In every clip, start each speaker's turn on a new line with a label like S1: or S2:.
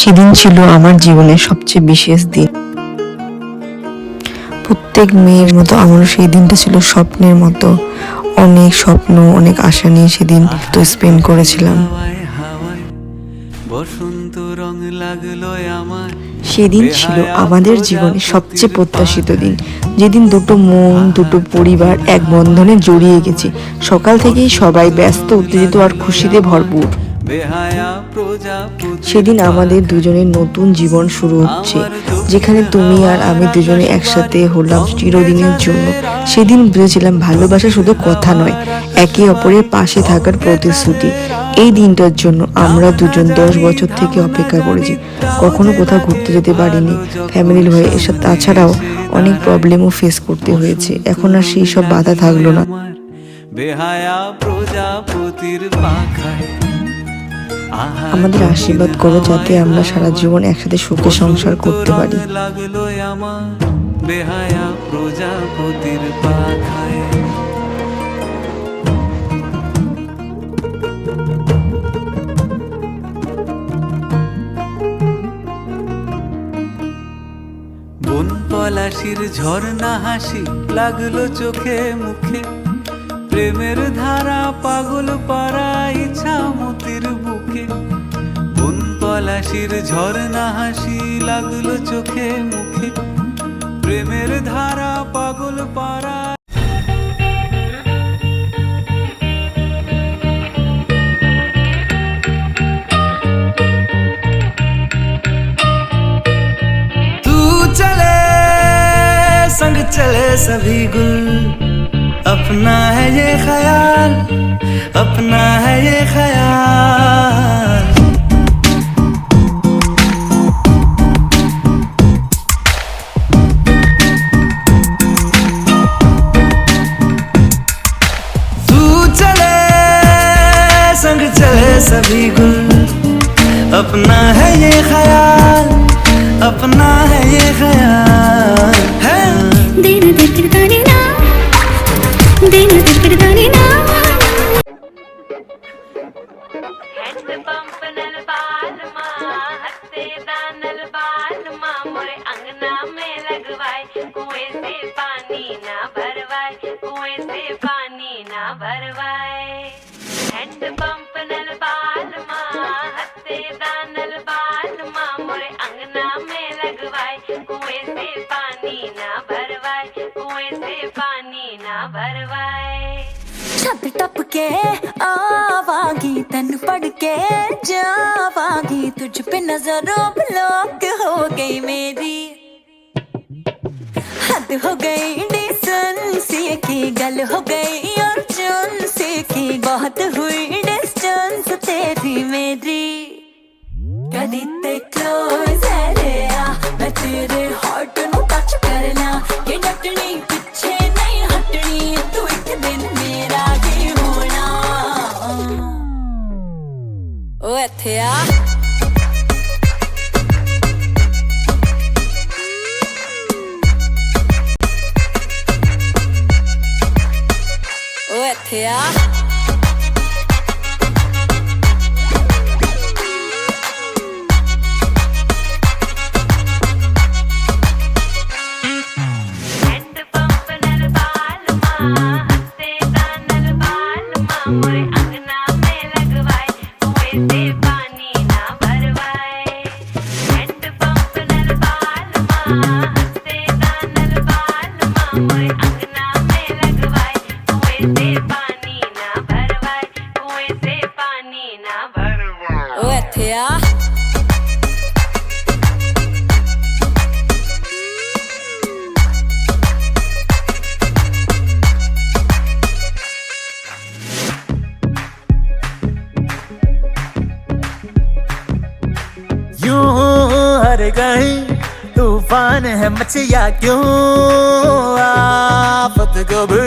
S1: সেদিন ছিল আমার জীবনের সবচেয়ে বিশেষ দিন। প্রত্যেক মেয়ের মতো আমারও সেই দিনটা ছিল স্বপ্নের মতো। অনেক স্বপ্ন, অনেক আশা নিয়ে সেদিন তো স্পেন্ড করেছিলাম। সেদিন ছিল আমাদের জীবনে সবচেয়ে প্রত্যাশিত দিন, যেদিন দুটো মন, দুটো পরিবার এক বন্ধনে জড়িয়ে গেছে। সকাল থেকেই সবাই ব্যস্ত, উত্তেজিত আর খুশিতে ভরপুর। সেদিন আমাদের দুজনের নতুন জীবন শুরু হচ্ছে, যেখানে তুমি আর আমি দুজনে একসাথে হলাম চিরদিনের জন্য। সেদিন বুঝেছিলাম ভালোবাসা শুধু কথা নয়, একে অপরের পাশে থাকার প্রতিশ্রুতি। এই দিনটার জন্য আমরা দুজন 10 বছর থেকে অপেক্ষা করেছি। কখনো কোথাও ঘুরতে যেতে পারিনি ফ্যামিলির হয়ে, এসব তাছাড়াও অনেক প্রবলেমও ফেস করতে হয়েছে। এখন আর সেই সব বাধা থাকলো না। আমাদের আশীর্বাদ করো যাতে আমরা সারা জীবন একসাথে সুখে সংসার করতে পারি। বেহায়া প্রজাপতির পাখায় বন পলাশির ঝর্ণা হাসি লাগলো চোখে মুখে, প্রেমের ধারা পাগল পারা ইচ্ছা মতির বুকে। বন পলাশির ঝর্ণা হাসি লাগলো চোখে মুখে, প্রেমের ধারা পাগল পারা। तू चले संग चले सभी गुल, अपना है ये ख्याल, अपना है ये ख्याल। तू चले संग चले सभी गुल, अपना है ये ख्याल, अपना है ये ख्याल है। दिन दिन ताने ना, दिन दिन ताने ना। हैंड पंप नल बाल मां, हत्ते दानल बाल मां, मोरे अंगना में लगवाए, कुएं से पानी ना भरवाए, कुएं से पानी ना भरवाए। हैंड पंप नल बाल मां, हत्ते दानल बाल मां, मोरे अंगना में लगवाए, कुएं से पानी ना भरवाए, कुएं से पानी ना भरवाए। छत टप के आवागी, तन पढ़ के जावागी, तुझ पे नजरों ब्लॉक हो गई मेरी। हद हो गई डिसेंसी की, गल हो गई अर्जेंसी की, बहुत हुई डिस्टेंस तेरी मेरी। कदी ते क्लोज है रे आ, मैं तेरे हार्ट नु टच करना, ये डटनी पीछे नहीं हटनी, तू एक दिन मेरा ही होना। ओ इत्थे आ, ओ इत्थे आ।
S2: कहीं तूफान है मचिया क्यों, आफत कभी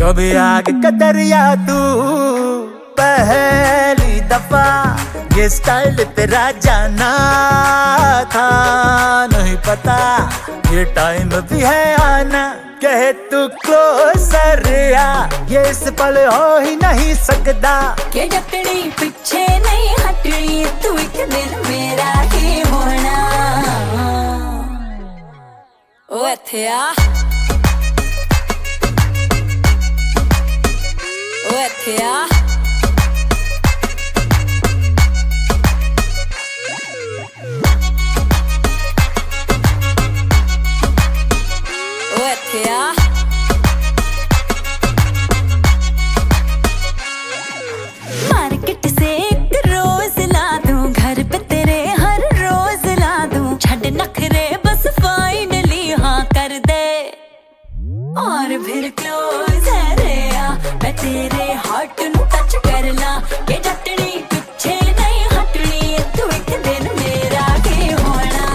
S2: कभी आग का दरिया तू। पहली दफा ये स्टाइल तेरा जाना था, नहीं पता ये टाइम भी है आना। कहे तू क्लोजर आ, ये इस पल हो ही नहीं सकता,
S3: के डटनी पीछे नहीं हटनी, तू एक दिन मेरा ही
S1: ਓ ਇੱਥੇ ਆ ਓ ਇੱਥੇ ਆ ਓ ਇੱਥੇ ਆ मार्केट से एक रोज ला दूं घर पे तेरे हर रोज ला दूं छड़ नखरे बस फाइनली हाँ कर दे और फिर क्लोज है रे आ मैं तेरे हार्ट नू टच कर ला के जटनी पीछे नहीं हटनी तू एक दिन मेरा के होना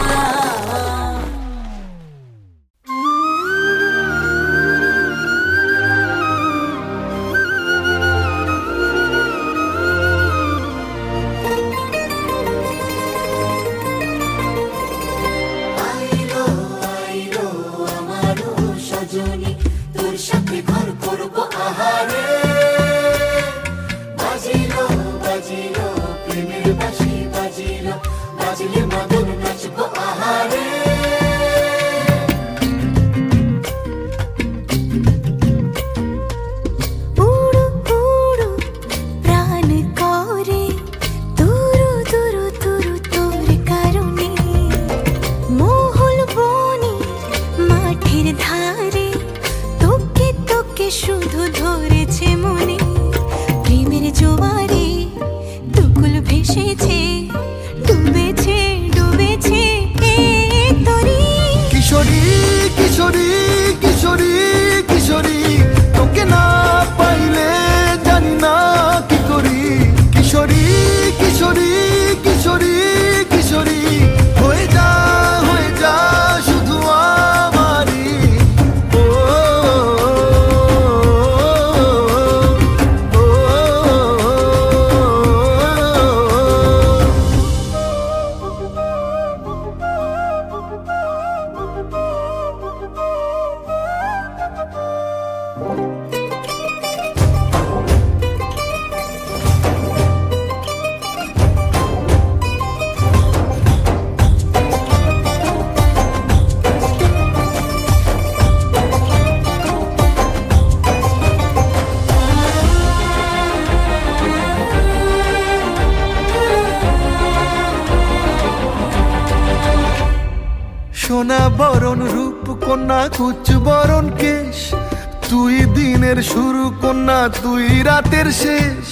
S1: শুধু ধরেছে মনে প্রেমের জোয়ারে দুকুল ভেসেছে ডুবেছে ডুবেছে তরি
S2: কিশোরী কিশোরী কিশোরী কিশোরী তোকে না পাইলে জানি না কি করি কিশোরী কিশোরী কিশোরী কিশোরী হয়ে যা শুধু আমারই ও সোনা বরণ রূপ কন্যা কুচ বরণ কেশ তুই দিনের শুরু কন্যা তুই রাতের শেষ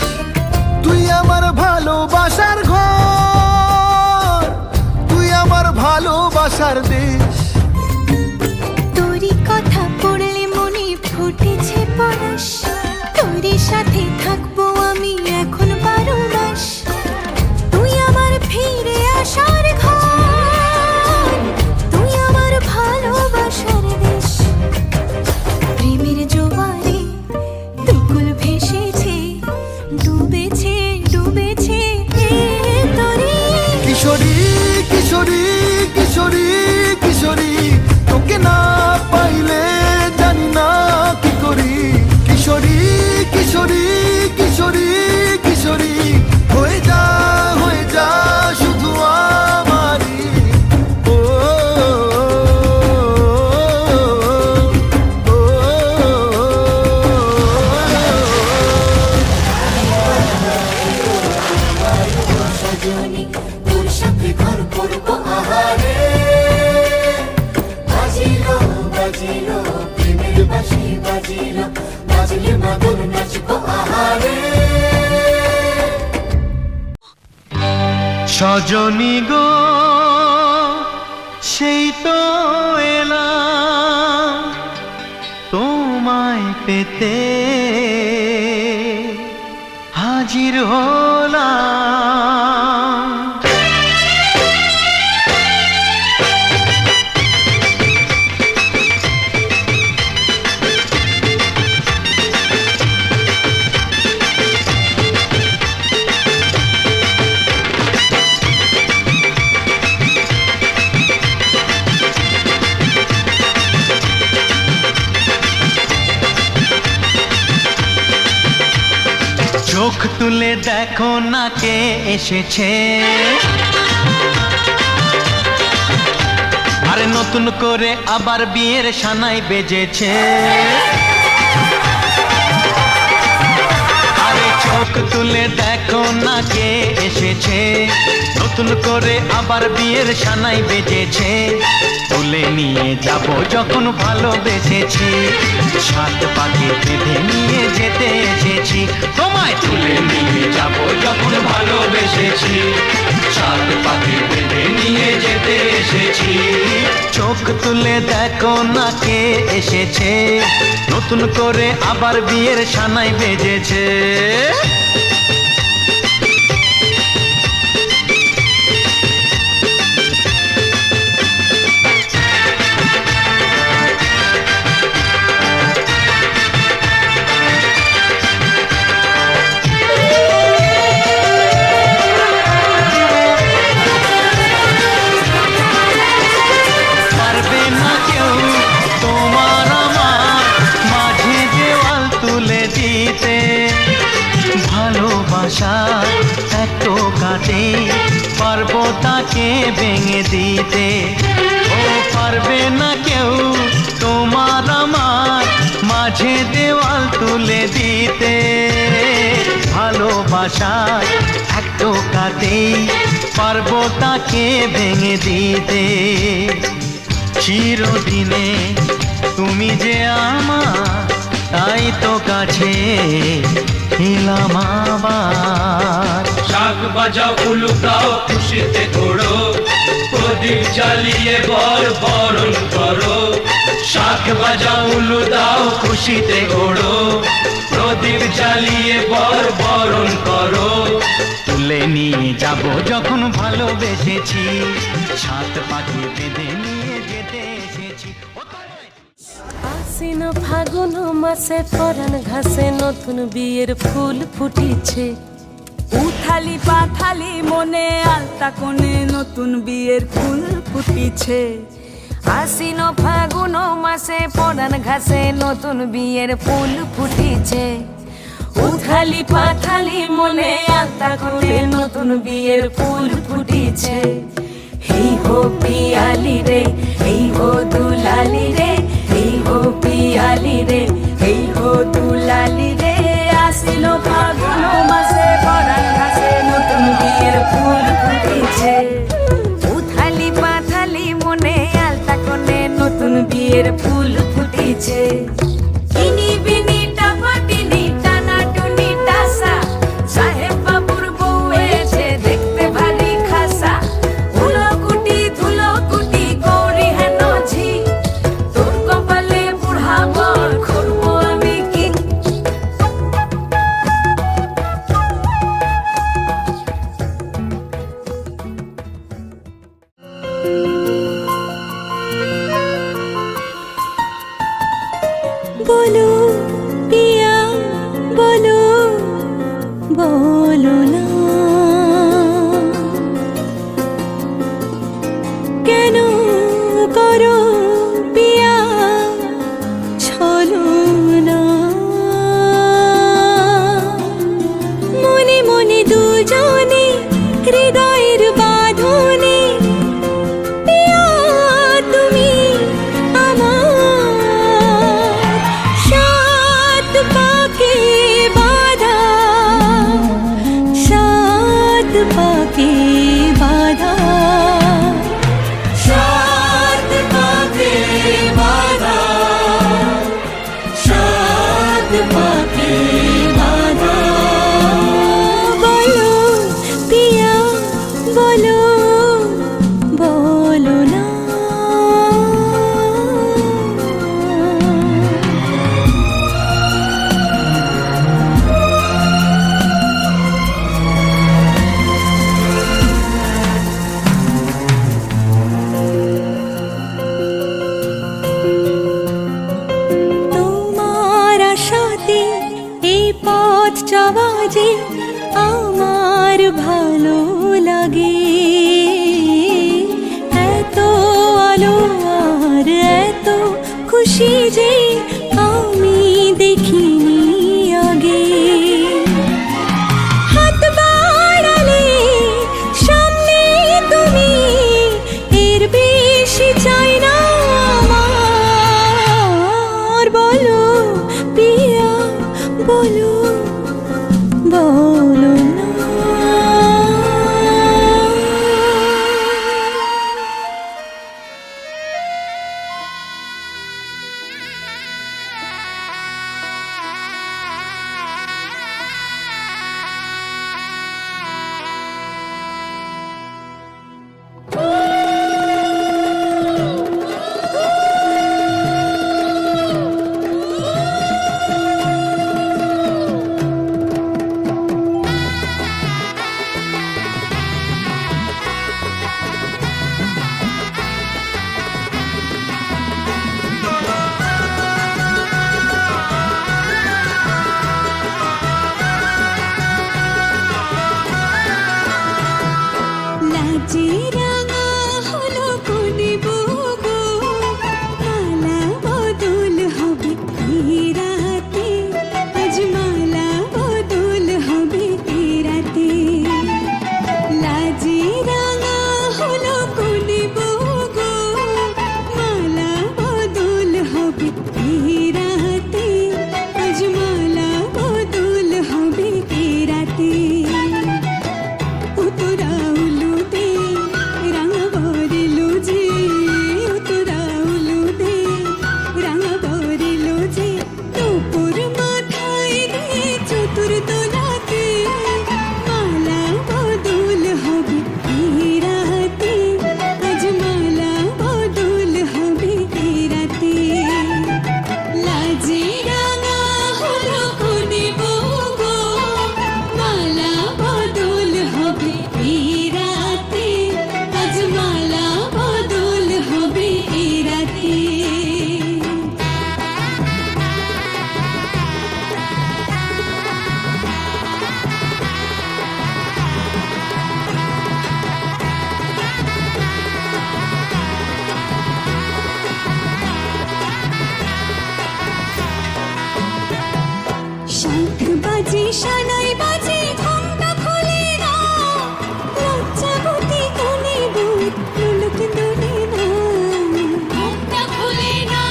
S2: তুই আমার ভালোবাসার ঘর তুই আমার ভালোবাসার দেশ
S3: তোরই কথা পড়লে মনে ফুটেছে পরশ তোরই সাথে থাকবো আমি এখন 12 মাস তুই আমার ফিরে আসার ঘর তুই আমার ভালোবাসার দেশ প্রেমের জোয়ারে দুকুল ভেসেছে ডুবেছে ডুবেছে তরি
S2: কিশোরী কিশোরী কিশোরী কিশোরী তোকে না পাইলে জানি না কি করি কিশোরী কিশোরী কিশোরী কিশোরী হয়ে যা শুধু আমারই ও
S4: সজনী তোর সাথে ঘর করবো আহারে বাজিলো বাজিলো প্রেমের বাঁশি বাজিলো বাজলে মাদল নাচবো আহারে
S2: সজনী গো সেই তো এলাম তোমায় পেতে হাজির হলাম চোখ তুলে দেখো না কে এসেছে
S5: আরে নতুন করে আবার বিয়ের সানাই বেজেছে, আরে চোখ তুলে দেখো না কে এসেছে, নতুন করে আবার বিয়ের সানাই বেজেছে। তুলে নিয়ে যাব যখন ভালোবেসেছি, সাত পাকে বেঁধে নিয়ে যেতে এসেছি। তোমায় তুলে নিয়ে যাব যখন ভালোবেসেছি, সাত পাকে বেঁধে নিয়ে যেতে এসেছি। চোখ তুলে দেখো না কে এসেছে, নতুন করে আবার বিয়ের সানাই বেজেছে। এত কাটে পারবো তাকে ভেঙে দিতে, ও পারবে না কেউ তোমার আমার মাঝে দেওয়াল তুলে দিতে। ভালোবাসায় এত কাটে পারবো তাকে ভেঙে দিতে। চিরদিনে তুমি যে আমার, তাই তো কাছে এলাম আবার।
S6: শাক বাজাও উলুকাও খুশিতে ঘোড়ো, প্রদীপ জ্বালিয়ে বর বরণ করো। শাক বাজাও উলু দাও খুশিতে ঘোড়ো, প্রদীপ জ্বালিয়ে বর বরণ করো।
S5: তুলে নিয়ে যাব যখন ভালোবেসেছি, সাত পাখি বেঁধে নিয়ে যেতে এসেছি।
S7: আশ্বিন ফাগুন মাসে পরাণ ঘাসে নতুন বিয়ের ফুল ফুটিছে।
S8: উথালি পাথালি মনে আলতা কোণে নতুন বিয়ের ফুল ফুটিছে।
S7: আশ্বিন ফাগুন মাসে পরাণ ঘাসে নতুন বিয়ের ফুল ফুটিছে। উথালি পাথালি মনে আলতা কোণে নতুন বিয়ের ফুল ফুটিছে। এই হো পিয়ালি রে, এই হো দুলালি রে, এই হো পিয়ালি রে, এই হো দুলালি রে। আসিল ফাগুন মাসে পরাণ ঘাসে নতুন বিয়ের ফুল ফুটেছে। উথালি পাথালি মনে আলতা কোণে নতুন বিয়ের ফুল ফুটেছে। ইনি বিনি টাপাটিনি টানা টুনি টাসা, সাহেব বাবুর বউ এসে দেখতে ভারী খাসা। ধুলো কুটি গৌরী হেন ঝি, তোর কপালে বুড়া বর করবো আমি কি।
S3: বলো পিয়া বলো, বলো না কেন করো পিয়া ছলো না। মনে মনে দুজনে হৃদয়ের বাঁধনে, পিয়া তুমি আমার সাত পাকে বাঁধা, সাত পাকে বাঁধা, সাত পাকে বাঁধা, সাত পাকে বাঁধা। বলো পিয়া বলো, বলো না। তোমার আশাতে এই পথ চলা যে আমার ভালো লাগে। এত আলো আর এত খুশি যে আমি দেখিনি আগে। হাত বাড়ালে সামনে তুমি, এর বেশি চাই বলো না। লাজে রাঙা হলো কোনে বগো, মালা বদল হবে এই রাতে, আজ মালা বদল হবে এই রাতে। লাজে রাঙা হলো কোনে বগো, মালা বদল হবে এই রাতে, আজ মালা বদল হবে এই রাতে। উতরা উলুদে রাঙা বরিলো যে, উতরা উলুদে রাঙা বরিলো যে, তোর মাথায় দিয়ে চতুর দোলাতে, মালা বদল হবে এই রাতে, আজ মালা বদল হবে এই রাতে। লাজে রাঙা হলো কোনে বগো, মালা বদল হবে এই রাতে, আজ মালা বদল হবে এই রাতে। শঙ্খ বাজে সানাই বাজে ঘণ্টা খোলে না, লজ্জাবতী কোনে বুক লোলক দোলে না, ঘণ্টা খোলে না,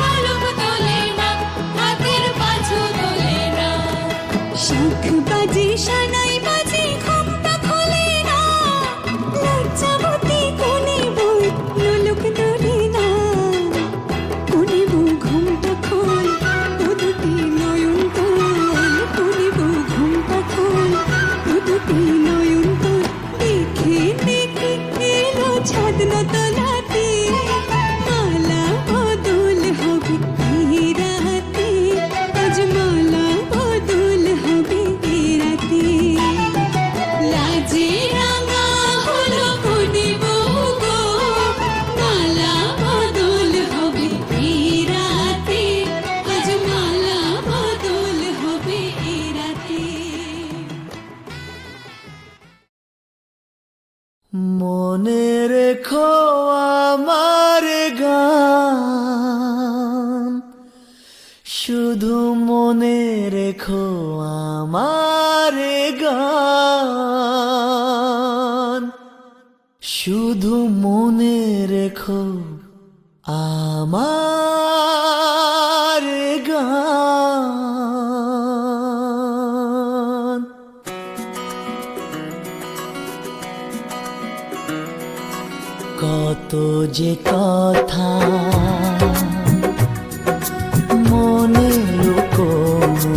S3: লোলক দোলে না, হাতের পাছু দোলে না। শঙ্খ বাজে সানাই বাজে ঘণ্টা খোলে না, লজ্জাবতী কোনে বুক লোলক দোলে না। কোনে বুক ঘুমটা খোল, ও দুটি নয়ন তোল, কোনে বুক ঘুমটা খোল, ও দুটি নয়ন তোল। দেখে দেখে এলো ছাদ তলাতে, মালা বদল হবে এই রাতে, আজ মালা বদল হবে এই রাতে। লাজে রাঙা হলো কোনে বগো, মালা বদল হবে এই রাতে, আজ মালা বদল হবে এই রাতে।
S2: মনে রেখো আমার গান, শুধু মনে রেখো আমার গান, শুধু মনে রেখো আমার গান। কত যে কথা মনে লুকোনো,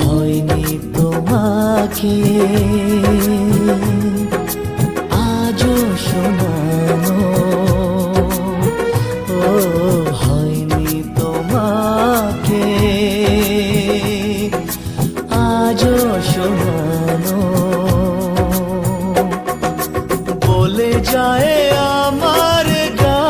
S2: হয়নি তোমাকে আজও শোনানো, ও হয়নি তোমাকে আজও শোনানো। বলে যায় আমার গান,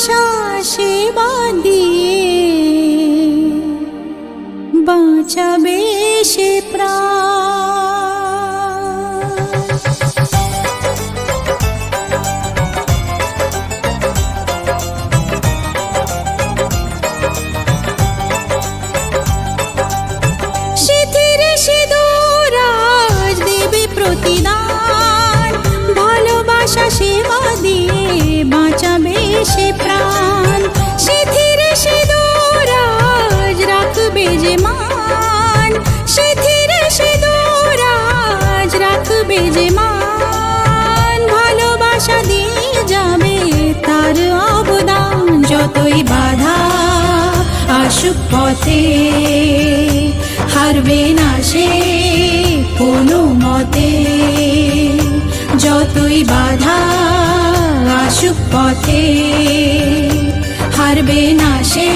S3: ভালোবাসা সেবা দিয়ে বাঁচাবে সে প্রাণ। সিঁথিরে সিঁদুর আজ দেবে প্রতিদান, ভালোবাসা সেবা দিয়ে বাঁচাবে সে প্রাণ। সিঁথিরে সিঁদুর আজ রাখবে যে মান, সিঁথিরে সিঁদুর আজ রাখবে যে মান, ভালোবাসা দিয়ে যাবে তার অবদান। যতই বাধা আসুক পথে হারবে না সে কোনো মতে, যতই বাধা আসুক পথে হারবে না সে